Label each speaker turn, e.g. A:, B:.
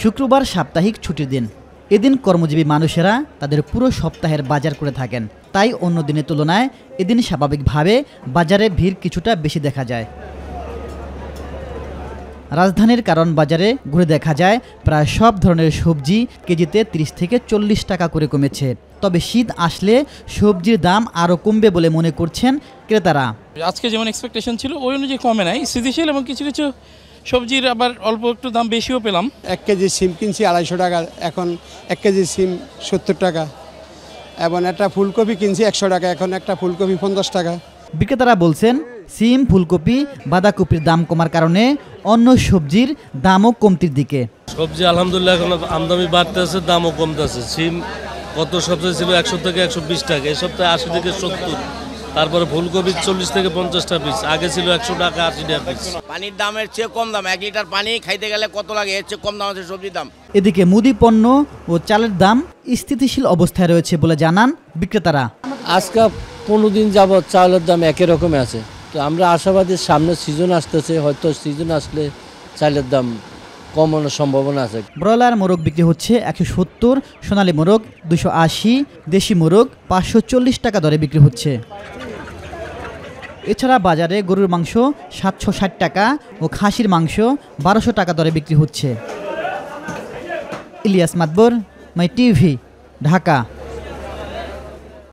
A: শুক্রবার সাপ্তাহিক ছুটির দিন। এদিন কর্মজীবী মানুষেরা তাদের পুরো সপ্তাহের বাজার করে থাকেন, তাই অন্য দিনের তুলনায় এদিন স্বাভাবিকভাবে বাজারে ভিড় কিছুটা বেশি দেখা যায়। রাজধানীর কারণ বাজারে ঘুরে দেখা যায় প্রায় সব ধরনের সবজি কেজিতে ৩০ থেকে ৪০ টাকা করে কমেছে। তবে শীত আসলে সবজির দাম আরও কমবে বলে মনে করছেন ক্রেতারা।
B: আজকে যেমন এক্সপেকটেশন ছিল ওই অনুযায়ী কমে নাই, স্থিতিশীল এবং কিছু কিছু সবজির আবার অল্প একটু দাম বেশিও পেলাম।
C: 1 কেজি সিম কিনছি 250 টাকা, এখন 1 কেজি সিম 70 টাকা, এবং একটা ফুলকপি কিনছি 100 টাকা, এখন একটা ফুলকপি 50 টাকা।
A: বিক্রেতারা বলছেন সিম, ফুলকপি, বাঁধাকপির দাম কমার কারণে অন্য সবজির দামও কমতির দিকে।
D: সবজি আলহামদুলিল্লাহ এখন আমদানি বাড়তেছে, দামও কমতেছে। সিম কত সপ্তাহে ছিল 100 থেকে 120 টাকা, এই সপ্তাহে 80 থেকে 70। তারপরে ফুলকপি 40 থেকে 50 টাকা পিস, আগে ছিল 100 টাকা 80 টাকা পিস।
E: পানির দামের চেয়ে কম দাম, 1 লিটার পানি খাইতে গেলে কত লাগে, এর চেয়ে কম দাম আছে সবজির দাম।
A: এদিকে মুদি পণ্য ও চালের দাম স্থিতিশীল অবস্থায় রয়েছে বলে জানান বিক্রেতারা।
F: আজকে 15 দিন যাবৎ চালের দাম একই রকমই আছে। তো আমরা আশাবাদী সামনে সিজন আসতেছে, হয়তো সিজন আসলে চালের দাম কমানোর সম্ভাবনা আছে।
A: ব্রয়লার মোরগ বিক্রি হচ্ছে 170, সোনালী মোরগ 280, দেশি মোরগ 540 টাকা দরে বিক্রি হচ্ছে। এছাড়া বাজারে গরুর মাংস 760 টাকা ও খাসির মাংস 1200 টাকা দরে বিক্রি হচ্ছে। ইলিয়াস মাতবর, মাই টিভি, ঢাকা।